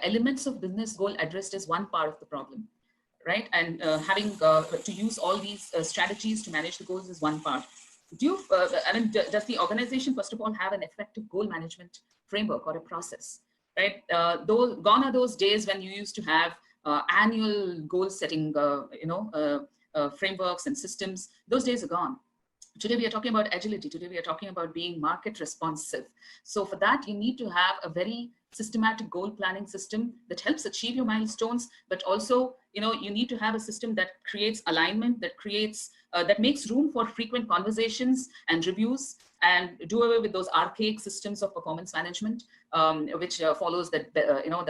elements of business goal addressed is one part of the problem, right? And having to use all these strategies to manage the goals is one part. Does the organization, first of all, have an effective goal management framework or a process, right? Gone are those days when you used to have annual goal setting, frameworks and systems. Those days are gone. Today we are talking about agility. Today we are talking about being market responsive. So for that, you need to have a very systematic goal planning system that helps achieve your milestones, but also, you need to have a system that creates alignment, that makes room for frequent conversations and reviews, and do away with those archaic systems of performance management, which follows the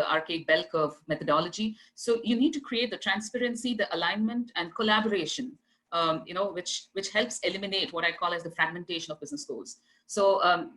archaic bell curve methodology. So you need to create the transparency, the alignment, and collaboration, which helps eliminate what I call as the fragmentation of business goals. So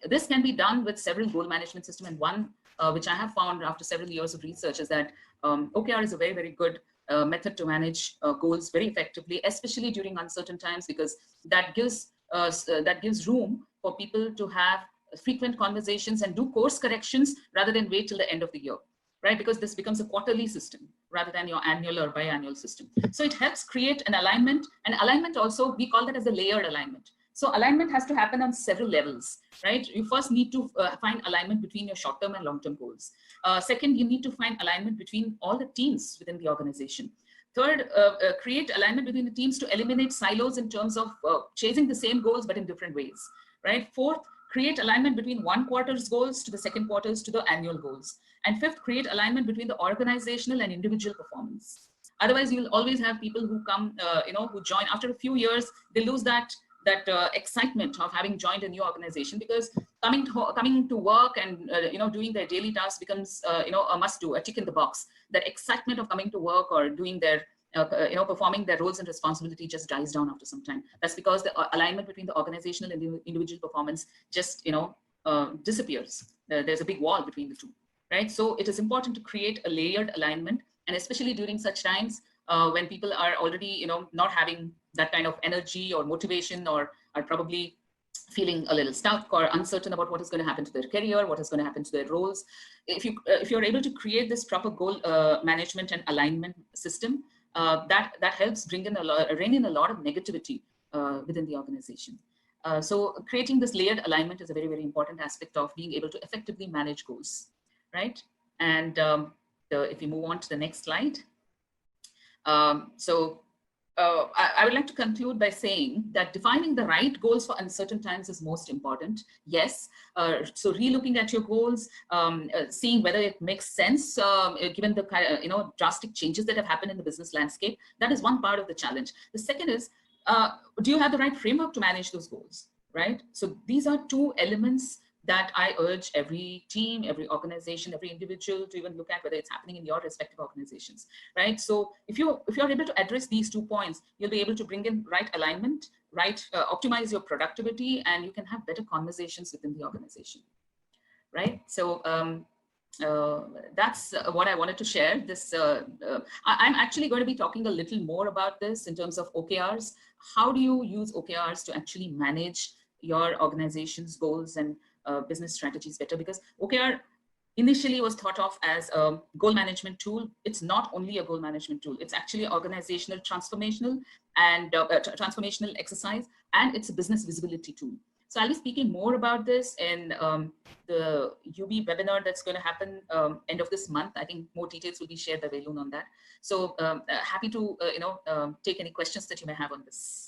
this can be done with several goal management systems, and one which I have found after several years of research is that OKR is a very, very good method to manage goals very effectively, especially during uncertain times, because that gives room for people to have frequent conversations and do course corrections rather than wait till the end of the year, right? Because this becomes a quarterly system rather than your annual or biannual system. So it helps create an alignment, and alignment also, we call that as a layered alignment. So alignment has to happen on several levels, right? You first need to find alignment between your short-term and long-term goals. Second, you need to find alignment between all the teams within the organization. Third, create alignment between the teams to eliminate silos in terms of chasing the same goals, but in different ways, right? Fourth, create alignment between one quarter's goals to the second quarter's to the annual goals. And fifth, create alignment between the organizational and individual performance. Otherwise, you'll always have people who come, who join after a few years, they lose that excitement of having joined a new organization, because coming to work and doing their daily tasks becomes a must do, a tick in the box. That excitement of coming to work or doing their performing their roles and responsibility just dies down after some time. That's because the alignment between the organizational and the individual performance just disappears. There's a big wall between the two, right? So it is important to create a layered alignment, and especially during such times when people are already not having that kind of energy or motivation, or are probably feeling a little stuck or uncertain about what is going to happen to their career, what is going to happen to their roles. If you're able to create this proper goal management and alignment system, that helps rein in a lot of negativity within the organization. So creating this layered alignment is a very, very important aspect of being able to effectively manage goals, right? And if we move on to the next slide. I would like to conclude by saying that defining the right goals for uncertain times is most important. Yes, so re-looking at your goals, seeing whether it makes sense given the drastic changes that have happened in the business landscape. That is one part of the challenge. The second is, do you have the right framework to manage those goals, right? So these are two elements that I urge every team, every organization, every individual to even look at whether it's happening in your respective organizations, right? So if you're able to address these 2 points, you'll be able to bring in right alignment, optimize your productivity, and you can have better conversations within the organization, right? So that's what I wanted to share. I'm actually going to be talking a little more about this in terms of OKRs. How do you use OKRs to actually manage your organization's goals and business strategies better? Because OKR initially was thought of as a goal management tool. It's not only a goal management tool. It's actually organizational transformational and transformational exercise, and it's a business visibility tool. So I'll be speaking more about this in the UB webinar that's going to happen end of this month. I think more details will be shared by Velun on that. So happy to take any questions that you may have on this.